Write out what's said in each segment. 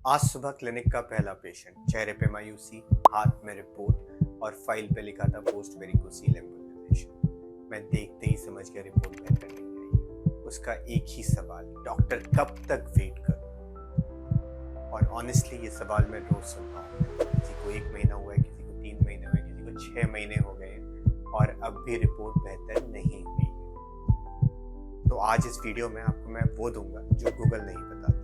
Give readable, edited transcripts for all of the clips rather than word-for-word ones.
आज सुबह क्लिनिक का पहला पेशेंट, चेहरे पे मायूसी, हाथ में रिपोर्ट और फाइल पे लिखा था पोस्ट वेरिकोसील एम्बोलाइजेशन। मैं देखते ही समझ गया रिपोर्ट बेहतर नहीं आई। उसका एक ही सवाल, डॉक्टर कब तक वेट करूं? और ऑनेस्टली ये सवाल मैं रोज सुनता हूँ। किसी को 1 महीना हुआ है, किसी को 3 महीने हुए, किसी को 6 महीने हो गए और अब भी रिपोर्ट बेहतर नहीं हुई है। तो आज इस वीडियो में आपको मैं वो दूंगा जो गूगल नहीं बताता,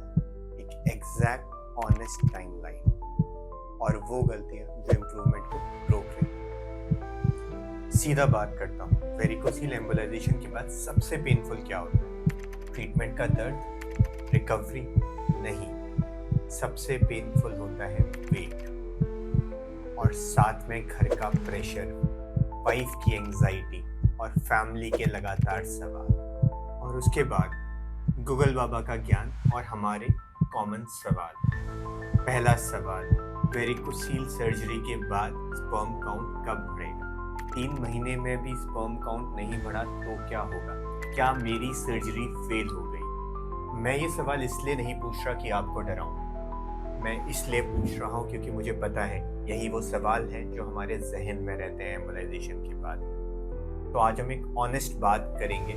एक एग्जैक्ट ऑनेस्ट टाइमलाइन और वो गलतियां जो इम्प्रूवमेंट को रोक रही हैं। सीधा बात करता हूँ, वेरिकोसील एम्बोलाइजेशन के बाद सबसे पेनफुल क्या होता है? ट्रीटमेंट का दर्द, रिकवरी नहीं, सबसे पेनफुल होता है वेट और साथ में घर का प्रेशर, वाइफ की एंजाइटी और फैमिली के लगातार सवाल। और उसके बाद गूगल बाबा का ज्ञान और हमारे कॉमन सवाल। पहला सवाल, वेरिकोसील सर्जरी के बाद स्पर्म काउंट कब बढ़ेगा? 3 महीने में भी स्पर्म काउंट नहीं बढ़ा तो क्या होगा? क्या मेरी सर्जरी फेल हो गई? मैं ये सवाल इसलिए नहीं पूछ रहा कि आपको डराऊं, मैं इसलिए पूछ रहा हूं क्योंकि मुझे पता है यही वो सवाल हैं जो हमारे जहन में रहते हैं एम्बोलाइजेशन के बाद। तो आज हम एक ऑनेस्ट बात करेंगे,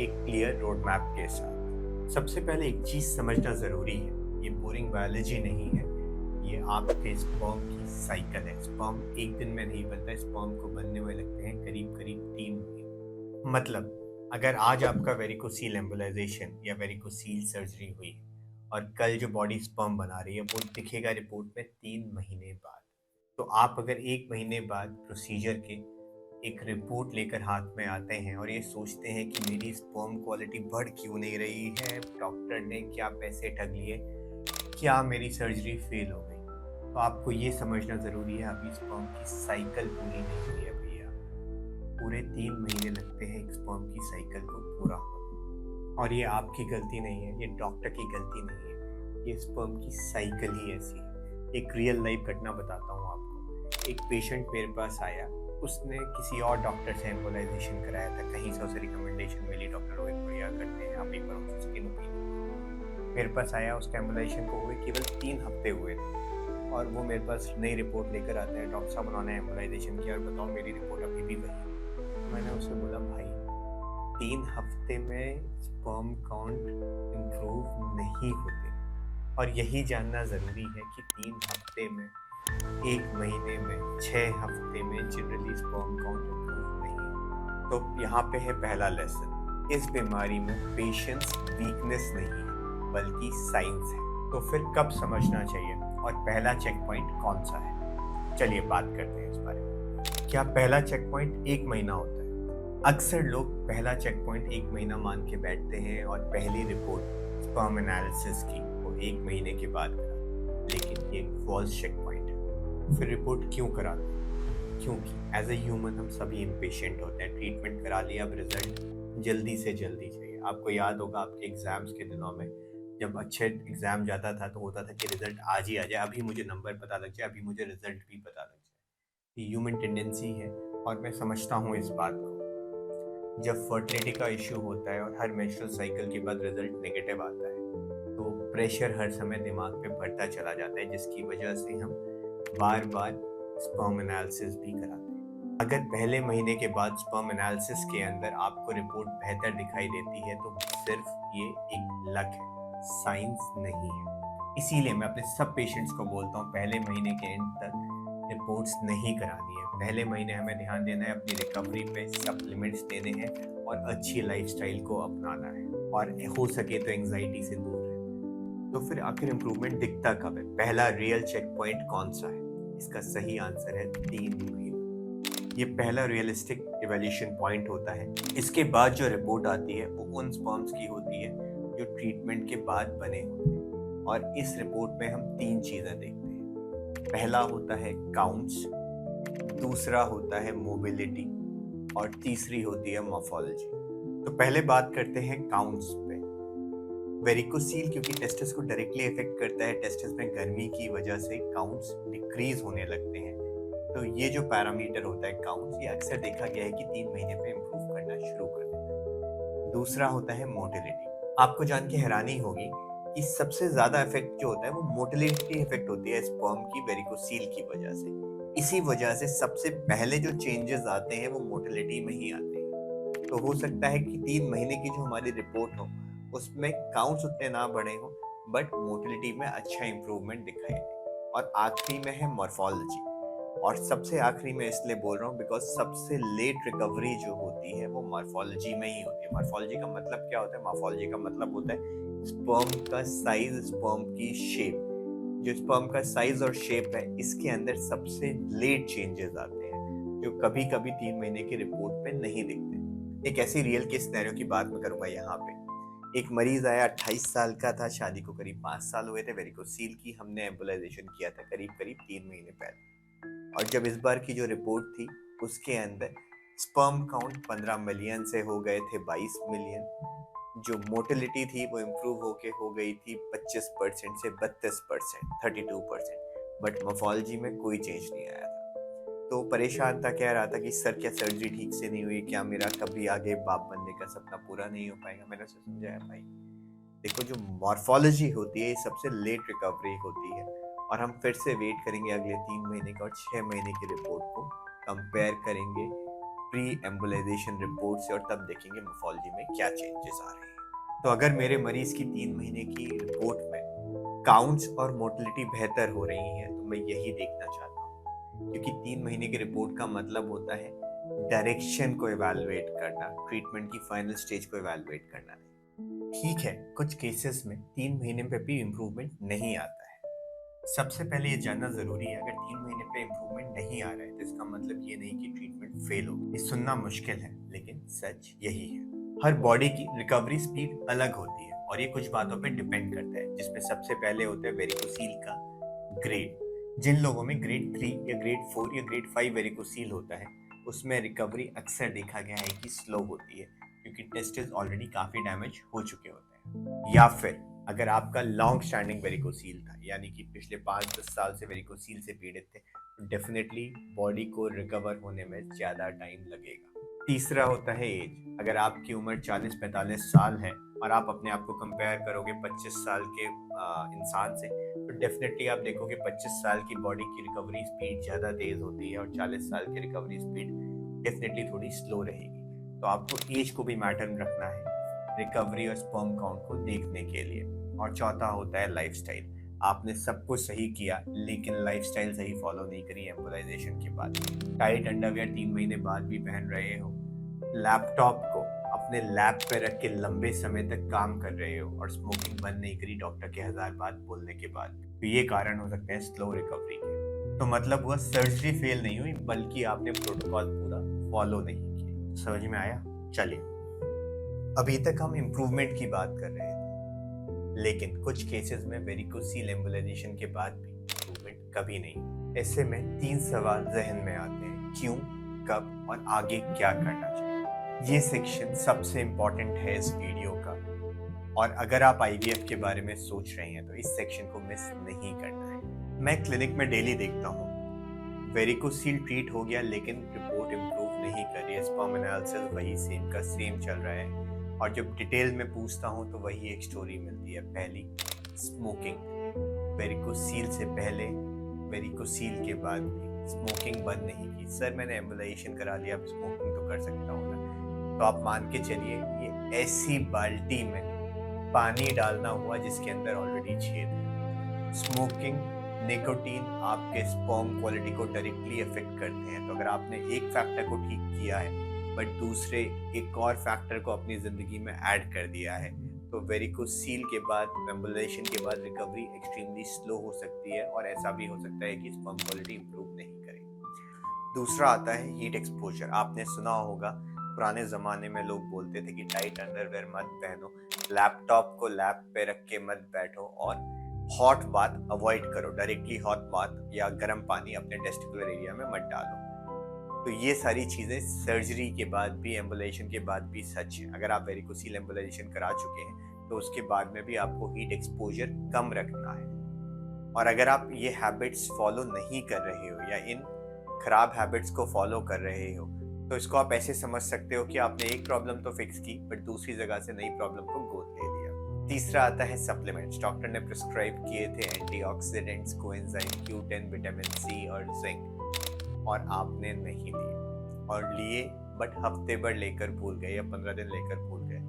एक क्लियर रोड मैप के साथ। सबसे पहले एक चीज समझना जरूरी है, ये बोरिंग बायोलॉजी नहीं है, ये आपके स्पर्म की साइकिल है। स्पर्म एक दिन में नहीं बनता, स्पर्म को बनने में लगते हैं करीब करीब 3 महीने। मतलब अगर आज आपका वेरिकोसील एम्बोलाइजेशन या वेरिकोसील सर्जरी हुई और कल जो बॉडी स्पर्म बना रही है वो दिखेगा रिपोर्ट में 3 महीने बाद। तो आप अगर 1 महीने बाद प्रोसीजर के एक रिपोर्ट लेकर हाथ में आते हैं और ये सोचते हैं कि मेरी स्पर्म क्वालिटी बढ़ क्यों नहीं रही है, डॉक्टर ने क्या पैसे ठग लिए, क्या मेरी सर्जरी फेल हो गई, तो आपको ये समझना ज़रूरी है अभी स्पर्म की साइकिल पूरी नहीं हुई है भैया। पूरे 3 महीने लगते हैं एक स्पर्म की साइकिल को पूरा होने। और ये आपकी गलती नहीं है, ये डॉक्टर की गलती नहीं है, ये स्पर्म की साइकिल ही ऐसी है। एक रियल लाइफ घटना बताता हूँ आपको। एक पेशेंट मेरे पास आया, उसने किसी और डॉक्टर से एम्बोलाइजेशन कराया था, कहीं से उसे रिकमेंडेशन मिली, डॉक्टर रोहित बढ़िया करते हैं, आप एक बार उनसे स्किन ओपिनियन। मेरे पास आया, उसका एम्बोलाइजेशन को हुए केवल 3 हफ्ते हुए थे और वो मेरे पास नई रिपोर्ट लेकर आता है, डॉक्टर साहब उन्होंने एम्बोलाइजेशन किया और बताओ मेरी रिपोर्ट अभी भी वही है। मैंने उससे बोला भाई 3 हफ्ते में स्पर्म काउंट इम्प्रूव नहीं होते और यही जानना ज़रूरी है कि 3 हफ्ते में, 1 महीने में, 6 हफ्ते में जनरली स्पर्म काउंट इम्प्रूव नहीं। तो यहाँ पे है पहला लेसन, इस बीमारी में पेशेंस वीकनेस नहीं है बल्कि साइंस है। तो फिर कब समझना चाहिए और पहला चेक पॉइंट कौन सा है? चलिए बात करते हैं इस बारे में। क्या पहला चेक पॉइंट 1 महीना होता है? अक्सर लोग पहला चेक पॉइंट 1 महीना मान के बैठते हैं और पहली रिपोर्ट स्पर्म एनालिसिस की वो 1 महीने के बाद कराते, लेकिन ये एक फॉल्स चेक पॉइंट है। फिर रिपोर्ट क्यों कराते हैं? क्योंकि एज ए ह्यूमन हम सभी इम्पेशेंट होते हैं। ट्रीटमेंट करा लिया, अब रिजल्ट जल्दी से जल्दी चाहिए। आपको याद होगा आपके एग्जाम्स के दिनों में जब अच्छे एग्जाम जाता था तो होता था कि रिजल्ट आज ही आ जाए, अभी मुझे नंबर पता लग जाए, अभी मुझे रिजल्ट भी पता लग जाए। ये ह्यूमन टेंडेंसी है और मैं समझता हूँ इस बात को। जब फर्टिलिटी का इश्यू होता है और हर मेंस्ट्रुअल साइकिल के बाद रिजल्ट नेगेटिव आता है तो प्रेशर हर समय दिमाग पे बढ़ता चला जाता है, जिसकी वजह से हम बार बार स्पर्म एनालिसिस भी कराते हैं। अगर पहले महीने के बाद स्पर्म एनालिसिस के अंदर आपको रिपोर्ट बेहतर दिखाई देती है तो सिर्फ ये एक लक है, साइंस नहीं है। इसीलिए मैं अपने सब पेशेंट्स को बोलता हूँ पहले महीने के एंड तक रिपोर्ट्स नहीं करानी है। पहले महीने हमें ध्यान देना है अपनी रिकवरी पे, सप्लीमेंट्स लेने हैं और अच्छी लाइफस्टाइल को अपनाना है और हो सके तो एंजाइटी से दूर रहे। तो फिर आखिर इम्प्रूवमेंट दिखता कब है? पहला रियल चेक पॉइंट कौन सा है? इसका सही आंसर है 3 महीने। ये पहला रियलिस्टिक इवैल्यूएशन पॉइंट होता है। इसके बाद जो रिपोर्ट आती है वो उन स्पर्म्स की होती है जो ट्रीटमेंट के बाद बने होते हैं और इस रिपोर्ट में हम 3 चीज़ें देखते हैं। पहला होता है काउंट्स, दूसरा होता है मोबिलिटी और तीसरी होती है मॉर्फोलॉजी। तो पहले बात करते हैं काउंट्स पे। वेरिकोसील क्योंकि टेस्टिस को डायरेक्टली इफेक्ट करता है, टेस्टिस में गर्मी की वजह से काउंट्स डिक्रीज होने लगते हैं। तो ये जो पैरामीटर होता है काउंट्स, ये अक्सर देखा गया है कि 3 महीने पे इम्प्रूव करना शुरू कर देता है। दूसरा होता है मोटिलिटी। आपको जान के हैरानी होगी कि सबसे ज़्यादा इफ़ेक्ट जो होता है वो मोटिलिटी इफ़ेक्ट होती है स्पर्म की वेरिकोसील की वजह से। इसी वजह से सबसे पहले जो चेंजेस आते हैं वो मोटिलिटी में ही आते हैं। तो हो सकता है कि 3 महीने की जो हमारी रिपोर्ट हो, उसमें काउंट्स उतने ना बढ़े हों, बट मोटिलिटी में अच्छा इम्प्रूवमेंट दिखाई दे। और आखिरी में है मॉर्फोलॉजी। और सबसे आखिरी में इसलिए बोल रहा हूँ बिकॉज़ सबसे लेट रिकवरी जो होती है वो मॉर्फोलॉजी में ही होती है। मॉर्फोलॉजी का मतलब क्या होता है? मॉर्फोलॉजी का मतलब होता है स्पर्म का साइज़, स्पर्म की शेप। जो स्पर्म का साइज़ और शेप है, इसके अंदर सबसे लेट चेंजेस आते हैं, जो कभी-कभी 3 महीने की रिपोर्ट पे नहीं दिखते। एक ऐसी रियल केस सिनेरियो की बात मैं करूँगा यहाँ पे। एक मरीज़ आया, 28 साल का था, शादी को करीब 5 साल हुए थे, वेरिकोसील की हमने एम्बोलाइज़ेशन किया था करीब-करीब 3 महीने पहले। और जब इस बार की जो रिपोर्ट थी, उसके अंदर स्पर्म काउंट 15 मिलियन से हो गए थे 22 मिलियन। जो मोटिलिटी थी वो इम्प्रूव होके हो गई थी 25% से 32%, 32%। बट मोर्फोलॉजी में कोई चेंज नहीं आया था। तो परेशान था, कह रहा था कि सर क्या सर्जरी ठीक से नहीं हुई? क्या मेरा कभी आगे बाप बनने का सपना पूरा नहीं हो पाएगा? मैंने उसे समझाया, भाई देखो, जो मॉर्फोलॉजी होती है ये सबसे लेट रिकवरी होती है। और हम फिर से वेट करेंगे अगले 3 महीने का और 6 महीने की रिपोर्ट को कंपेयर करेंगे प्री एम्बोलाइजेशन रिपोर्ट से, और तब देखेंगे मॉर्फोलॉजी में क्या चेंजेस आ रहे हैं। तो अगर मेरे मरीज की 3 महीने की रिपोर्ट में काउंट्स और मोटिलिटी बेहतर हो रही है तो मैं यही देखना चाहता हूँ, क्योंकि 3 महीने की रिपोर्ट का मतलब होता है डायरेक्शन को इवैल्यूएट करना, ट्रीटमेंट की फाइनल स्टेज को इवैल्यूएट करना। ठीक है, कुछ केसेस में 3 महीने पे भी इम्प्रूवमेंट नहीं आता है। सबसे पहले ये जानना ज़रूरी है, अगर 3 महीने पे इम्प्रूवमेंट नहीं आ रहा है तो इसका मतलब ये नहीं कि ट्रीटमेंट फेल हो। ये सुनना मुश्किल है, लेकिन सच यही है। हर बॉडी की रिकवरी स्पीड अलग होती है और ये कुछ बातों पे डिपेंड करता है, जिसमें सबसे पहले होता है वेरिकोसील का ग्रेड। जिन लोगों में ग्रेड 3 या ग्रेड 4 या ग्रेड 5 वेरिकोसील होता है, उसमें रिकवरी अक्सर देखा गया है कि स्लो होती है, क्योंकि टेस्टिस ऑलरेडी काफ़ी डैमेज हो चुके होते हैं। या फिर अगर आपका लॉन्ग स्टैंडिंग वेरिकोसील था, यानी कि पिछले 5-10 साल से वेरिकोसील से पीड़ित थे, तो डेफिनेटली बॉडी को रिकवर होने में ज़्यादा टाइम लगेगा। तीसरा होता है एज। अगर आपकी उम्र 40-45 साल है और आप अपने आप को कंपेयर करोगे 25 साल के इंसान से, तो डेफिनेटली आप देखोगे 25 साल की बॉडी की रिकवरी स्पीड ज़्यादा तेज़ होती है और 40 साल की रिकवरी स्पीड डेफिनेटली थोड़ी स्लो रहेगी। तो आपको एज को भी मैटर में रखना है रिकवरी और स्पर्म काउंट को देखने के लिए। और चौथा होता है लाइफस्टाइल। आपने सब कुछ सही किया लेकिन लाइफस्टाइल सही फॉलो नहीं करी एम्बोलाइजेशन के बाद। टाइट अंडरवियर 3 महीने बाद भी पहन रहे हो, लैपटॉप को अपने लैब पे रख के लंबे समय तक काम कर रहे हो और स्मोकिंग बंद नहीं करी डॉक्टर के 1000 बात बोलने के बाद, तो ये कारण हो सकते हैं स्लो रिकवरी के। तो मतलब हुआ सर्जरी फेल नहीं हुई, बल्कि आपने प्रोटोकॉल पूरा फॉलो नहीं किया। समझ में आया? चलिए, अभी तक हम इम्प्रूवमेंट की बात कर रहे थे, लेकिन कुछ केसेस में वेरिकोसील एम्बोलाइजेशन के बाद भी इम्प्रूवमेंट कभी नहीं। ऐसे में 3 सवाल जहन में आते हैं: क्यों, कब और आगे क्या करना चाहिए। ये सेक्शन सबसे इम्पोर्टेंट है इस वीडियो का, और अगर आप IVF के बारे में सोच रहे हैं तो इस सेक्शन को मिस नहीं करना है। मैं क्लिनिक में डेली देखता हूँ, वेरिकोसील ट्रीट हो गया लेकिन रिपोर्ट इम्प्रूव नहीं कर रही है, स्पर्म एनालिसिस वही सेम का सेम चल रहा है। और जब डिटेल में पूछता हूँ तो वही एक स्टोरी मिलती है। पहली, स्मोकिंग। वेरिकोसील से पहले, वेरिकोसील के बाद भी स्मोकिंग बंद नहीं की। सर मैंने एम्बोलाइजेशन करा लिया, अब स्मोकिंग तो कर सकता हूँ ना? तो आप मान के चलिए ये ऐसी बाल्टी में पानी डालना हुआ जिसके अंदर ऑलरेडी छेद है। स्मोकिंग, निकोटीन आपके स्पर्म क्वालिटी को डायरेक्टली अफेक्ट करते हैं। तो अगर आपने एक फैक्टर को ठीक किया है बट दूसरे एक और फैक्टर को अपनी ज़िंदगी में ऐड कर दिया है, तो वेरिकोसील के बाद, एम्बोलाइजेशन के बाद रिकवरी एक्सट्रीमली स्लो हो सकती है और ऐसा भी हो सकता है कि स्पर्म क्वालिटी इंप्रूव नहीं करे। दूसरा आता है हीट एक्सपोजर। आपने सुना होगा पुराने ज़माने में लोग बोलते थे कि टाइट अंडरवेयर मत पहनो, लैपटॉप को लैप पे रख के मत बैठो और हॉट बाथ अवॉइड करो, डायरेक्टली हॉट बाथ या गर्म पानी अपने टेस्टिकुलर एरिया में मत डालो। तो ये सारी चीज़ें सर्जरी के बाद भी, एम्बोलाइजेशन के बाद भी सच है। अगर आप वेरिकोसील एम्बोलाइजेशन करा चुके हैं तो उसके बाद में भी आपको हीट एक्सपोजर कम रखना है। और अगर आप ये हैबिट्स फॉलो नहीं कर रहे हो या इन खराब हैबिट्स को फॉलो कर रहे हो, तो इसको आप ऐसे समझ सकते हो कि आपने एक प्रॉब्लम तो फिक्स की बट दूसरी जगह से नई प्रॉब्लम को गोद ले लिया। तीसरा आता है सप्लीमेंट्स। डॉक्टर ने प्रिस्क्राइब किए थे antioxidants, coenzyme Q10, vitamin C और जिंक, और आपने नहीं लिए, और लिए बट हफ्ते भर लेकर भूल गए या 15 दिन लेकर भूल गए।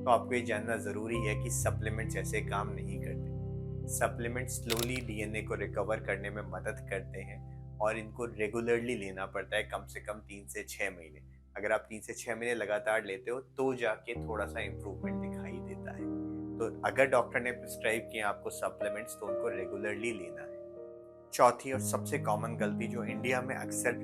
तो आपको ये जानना ज़रूरी है कि सप्लीमेंट्स ऐसे काम नहीं करते। सप्लीमेंट्स स्लोली डीएनए को रिकवर करने में मदद करते हैं और इनको रेगुलरली लेना पड़ता है, कम से कम 3 से 6 महीने। अगर आप 3 से 6 महीने लगातार लेते हो तो जाके थोड़ा सा इम्प्रूवमेंट दिखाई देता है। तो अगर डॉक्टर ने प्रिस्क्राइब किया आपको सप्लीमेंट्स तो उनको रेगुलरली लेना है। चौथी और सबसे कॉमन गलती जो इंडिया में अक्सर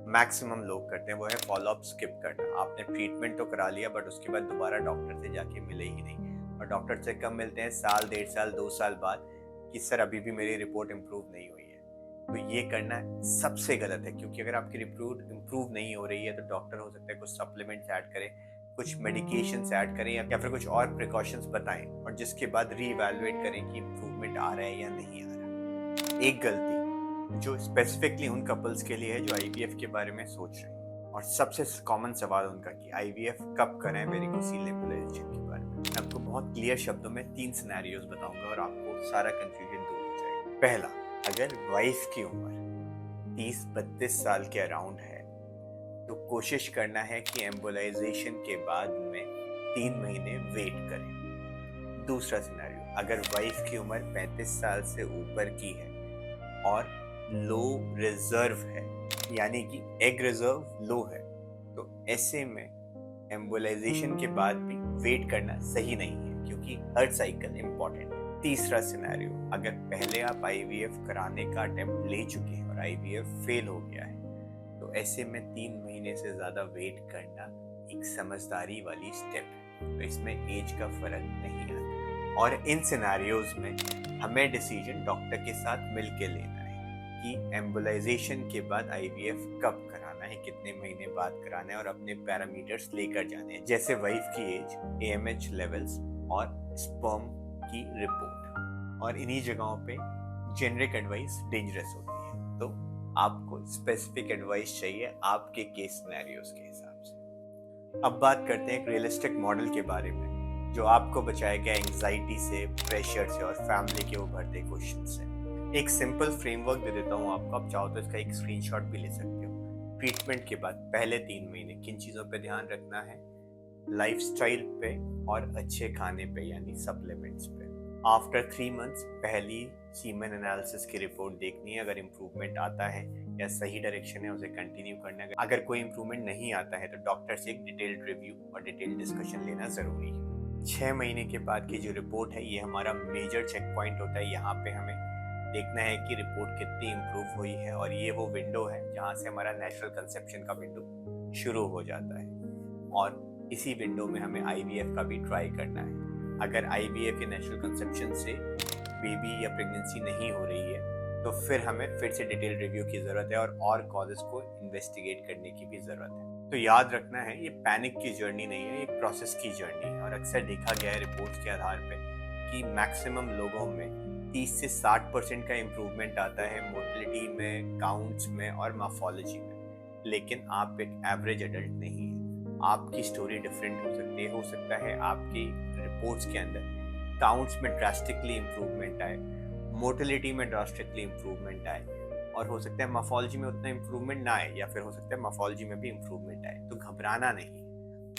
मैक्सिमम लोग करते हैं वो है फॉलोअप स्किप करना। आपने ट्रीटमेंट तो करा लिया बट उसके बाद दोबारा डॉक्टर से जाके मिले ही नहीं, और डॉक्टर से कब मिलते हैं? साल, 1.5 साल, 2 साल बाद, कि सर अभी भी मेरी रिपोर्ट इम्प्रूव नहीं हुई है। तो ये करना सबसे गलत है, क्योंकि अगर आपकी रिपोर्ट इम्प्रूव नहीं हो रही है तो डॉक्टर हो सकता है कुछ सप्लीमेंट्स ऐड करें, कुछ मेडिकेशंस ऐड करें या फिर कुछ और प्रिकॉशंस बताएं, और जिसके बाद रीइवैल्यूएट करें कि इम्प्रूवमेंट आ रहा है या नहीं आ रहा। एक गलती जो स्पेसिफिकली उन कपल्स के लिए है जो आईवीएफ के बारे में सोच रहे हैं, और सबसे कॉमन सवाल उनका कि आईवीएफ कब करें वेरिकोसील एम्बोलाइजेशन के बारे में। मैं आपको बहुत क्लियर शब्दों में 3 सिनेरियोज बताऊंगा और आपको सारा कंफ्यूजन दूर हो जाएगा। पहला, अगर वाइफ की उम्र 30-32 साल के अराउंड है तो कोशिश करना है कि एम्बोलाइजेशन के बाद में 3 महीने वेट करें। दूसरा सिनेरियो, अगर वाइफ की उम्र 35 साल से ऊपर की है और लो रिजर्व है, यानी कि एग रिजर्व लो है, तो ऐसे में एम्बोलाइजेशन के बाद भी वेट करना सही नहीं है, क्योंकि हर साइकिल इम्पॉर्टेंट है। तीसरा सिनेरियो, अगर पहले आप आईवीएफ कराने का अटेम्प्ट ले चुके हैं और आईवीएफ फेल हो गया है, तो ऐसे में 3 महीने से ज़्यादा वेट करना एक समझदारी वाली स्टेप है। तो इसमें एज का फर्क नहीं आता, और इन सिनेरियोज में हमें डिसीजन डॉक्टर के साथ मिल के लेना है कि एम्बोलाइजेशन के बाद आईवीएफ कब कराना है, कितने महीने बाद कराना है, और अपने पैरामीटर्स लेकर जाने हैं, जैसे वाइफ की एज, एएमएच लेवल्स और स्पर्म की रिपोर्ट। और इन्हीं जगहों पे जेनरिक एडवाइस डेंजरस होती है, तो आपको स्पेसिफिक एडवाइस चाहिए आपके केस सिनेरियोज के हिसाब से। अब बात करते हैं एक रियलिस्टिक मॉडल के बारे में जो आपको बचाएगा एंजाइटी से, प्रेशर से और फैमिली के उभरते क्वेश्चन से। एक सिंपल फ्रेमवर्क दे देता हूँ आपको, आप चाहो तो इसका एक स्क्रीनशॉट भी ले सकते हो। ट्रीटमेंट के बाद पहले 3 महीने किन चीज़ों पे ध्यान रखना है? लाइफस्टाइल पे और अच्छे खाने पे, यानी सप्लीमेंट्स पे। आफ्टर 3 मंथ्स पहली सीमेन एनालिसिस की रिपोर्ट देखनी है। अगर इम्प्रूवमेंट आता है या सही डायरेक्शन है उसे कंटिन्यू करना है। अगर कोई इम्प्रूवमेंट नहीं आता है तो डॉक्टर से एक डिटेल्ड रिव्यू और डिटेल्ड डिस्कशन लेना ज़रूरी है। 6 महीने के बाद की जो रिपोर्ट है ये हमारा मेजर चेक पॉइंट होता है। यहाँ पे हमें देखना है कि रिपोर्ट कितनी इम्प्रूव हुई है, और ये वो विंडो है जहाँ से हमारा नेचुरल कंसेप्शन का विंडो शुरू हो जाता है, और इसी विंडो में हमें आईवीएफ का भी ट्राई करना है। अगर आईवीएफ या नेचुरल कंसेप्शन से बेबी या प्रेगनेंसी नहीं हो रही है तो फिर हमें फिर से डिटेल रिव्यू की ज़रूरत है और कॉजेज़ को इन्वेस्टिगेट करने की भी ज़रूरत है। तो याद रखना है, ये पैनिक की जर्नी नहीं है, एक प्रोसेस की जर्नी है, और अक्सर देखा गया है रिपोर्ट्स के आधार पर कि मैक्सिमम लोगों में 30 से 60% का इम्प्रूवमेंट आता है मोर्टेलिटी में, काउंट्स में और मॉर्फोलॉजी में। लेकिन आप एक एवरेज एडल्ट नहीं है, आपकी स्टोरी डिफरेंट हो सकती है। हो सकता है आपकी रिपोर्ट्स के अंदर काउंट्स में ड्रास्टिकली इम्प्रूवमेंट आए, मोर्टेलिटी में ड्रास्टिकली इम्प्रूवमेंट आए, और हो सकता है मॉर्फोलॉजी में उतना इम्प्रूवमेंट ना आए, या फिर हो सकता है मॉर्फोलॉजी में भी इम्प्रूवमेंट आए। तो घबराना नहीं,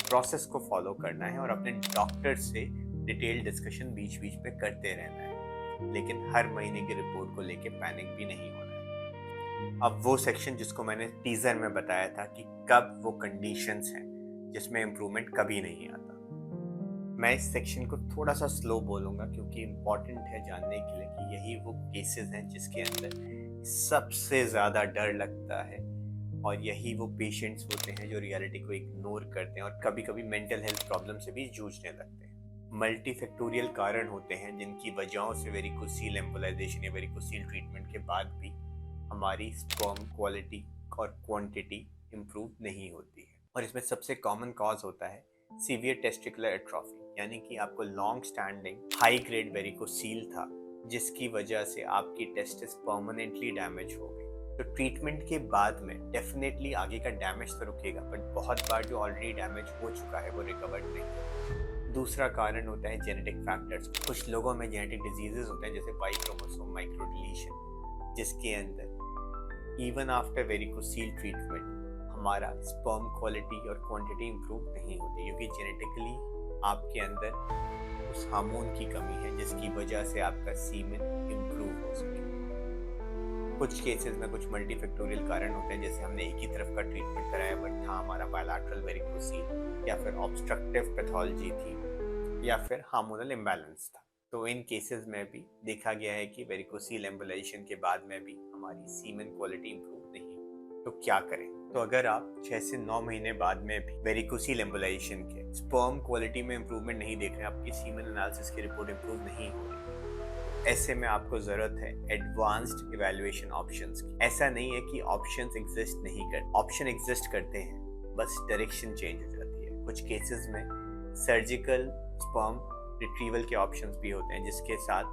प्रोसेस को फॉलो करना है और अपने डॉक्टर से डिटेल डिस्कशन बीच बीच में करते रहना है, लेकिन हर महीने की रिपोर्ट को लेके पैनिक भी नहीं होना है। अब वो सेक्शन जिसको मैंने टीजर में बताया था कि कब वो कंडीशंस हैं जिसमें इम्प्रूवमेंट कभी नहीं आता, मैं इस सेक्शन को थोड़ा सा स्लो बोलूँगा क्योंकि इम्पॉर्टेंट है जानने के लिए कि यही वो केसेस हैं जिसके अंदर सबसे ज़्यादा डर लगता है, और यही वो पेशेंट्स होते हैं जो रियलिटी को इग्नोर करते हैं और कभी कभी मेंटल हेल्थ प्रॉब्लम से भी जूझने लगते हैं। मल्टीफैक्टोरियल कारण होते हैं जिनकी वजहों से वेरिकोसील एम्बोलाइजेशन या वेरिकोसील ट्रीटमेंट के बाद भी हमारी स्पर्म क्वालिटी और क्वांटिटी इम्प्रूव नहीं होती है, और इसमें सबसे कॉमन कॉज होता है सीवियर टेस्टिकुलर एट्रोफी, यानी कि आपको long standing high grade varicocele था जिसकी वजह से आपकी टेस्टिस परमानेंटली डैमेज हो गई। तो ट्रीटमेंट के बाद में डेफिनेटली आगे का डैमेज तो रुकेगा, बट बहुत बार जो ऑलरेडी डैमेज हो चुका है वो रिकवर्ड नहीं। दूसरा कारण होता है जेनेटिक फैक्टर्स। कुछ लोगों में जेनेटिक डिजीजेस होते हैं जैसे वाई क्रोमोसोम माइक्रो डिलीशन, जिसके अंदर इवन आफ्टर वेरिकोसील ट्रीटमेंट हमारा स्पर्म क्वालिटी और क्वांटिटी इंप्रूव नहीं होती, क्योंकि जेनेटिकली आपके अंदर उस हार्मोन की कमी है जिसकी वजह से आपका सीमेन इंप्रूव हो सके। कुछ केसेस में कुछ मल्टीफैक्टोरियल कारण होते हैं, जैसे हमने एक ही तरफ का ट्रीटमेंट कराया बट था हमारा बायलैटरल वेरिकोसील, या फिर ऑब्स्ट्रक्टिव पैथोलॉजी थी, या फिर हार्मोनल इम्बैलेंस था। तो इन केसेस में भी देखा गया है कि वेरिकोसील एम्बुलाइजेशन के बाद में भी हमारी सीमेन क्वालिटी इंप्रूव नहीं हुई। तो क्या करें? तो अगर आप 6 से 9 महीने बाद में भी वेरिकोसील एम्बुलाइजेशन के स्पर्म क्वालिटी में इंप्रूवमेंट नहीं देख रहे, आपकी सीमेन एनालिसिस की रिपोर्ट इंप्रूव नहीं हो रही, ऐसे में आपको ज़रूरत है एडवांस्ड इवैल्यूएशन ऑप्शंस की। ऐसा नहीं है कि ऑप्शंस एग्जिस्ट नहीं करते, ऑप्शन एग्जिस्ट करते हैं, बस डायरेक्शन चेंज हो जाती है। कुछ केसेस में सर्जिकल स्पर्म रिट्रीवल के ऑप्शंस भी होते हैं जिसके साथ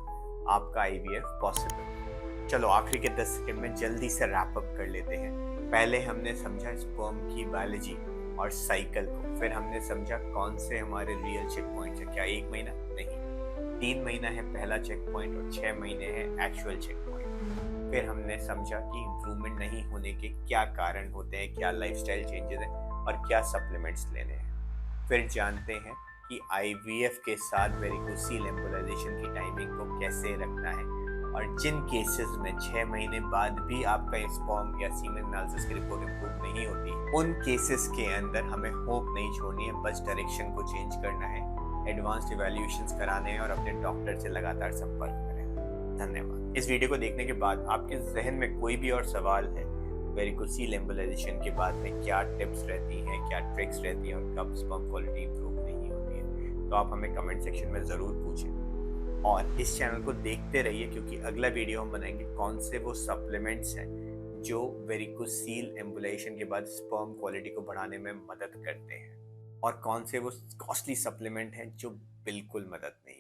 आपका आईवीएफ पॉसिबल। चलो आखिरी के 10 सेकंड में जल्दी से रैप अप कर लेते हैं। पहले हमने समझा स्पर्म की बायोलॉजी और साइकिल को, फिर हमने समझा कौन से हमारे रियल चेक पॉइंट्स हैं। क्या 1 महीना? नहीं, 3 महीना है पहला चेक पॉइंट और 6 महीने है एक्चुअल चेक पॉइंट। फिर हमने समझा कि इम्प्रूवमेंट नहीं होने के क्या कारण होते हैं, क्या लाइफस्टाइल चेंजेस हैं और क्या सप्लीमेंट्स लेने हैं। फिर जानते हैं कि आईवीएफ के साथ वेरिकोसील एम्बुलाइजेशन की टाइमिंग को कैसे रखना है, और जिन केसेस में 6 महीने बाद भी आपका स्पर्म या सीमेन एनालिसिस की रिपोर्ट इंप्रूव नहीं होती, उन केसेस के अंदर हमें होप नहीं छोड़नी है, बस डायरेक्शन को चेंज करना है, एडवांस्ड इवैल्यूएशंस कराने हैं और अपने डॉक्टर से लगातार संपर्क करें। धन्यवाद। इस वीडियो को देखने के बाद आपके जहन में कोई भी और सवाल है, वेरिकोसील एम्बुलाइजेशन के बाद में क्या टिप्स रहती हैं, क्या ट्रिक्स रहती हैं और कब स्पर्म क्वालिटी इंप्रूव नहीं होती है, तो आप हमें कमेंट सेक्शन में ज़रूर पूछें और इस चैनल को देखते रहिए, क्योंकि अगला वीडियो हम बनाएंगे कौन से वो सप्लीमेंट्स हैं जो वेरिकोसील एम्बुलाइजेशन के बाद स्पर्म क्वालिटी को बढ़ाने में मदद करते हैं, और कौन से वो कॉस्टली सप्लीमेंट हैं जो बिल्कुल मदद नहीं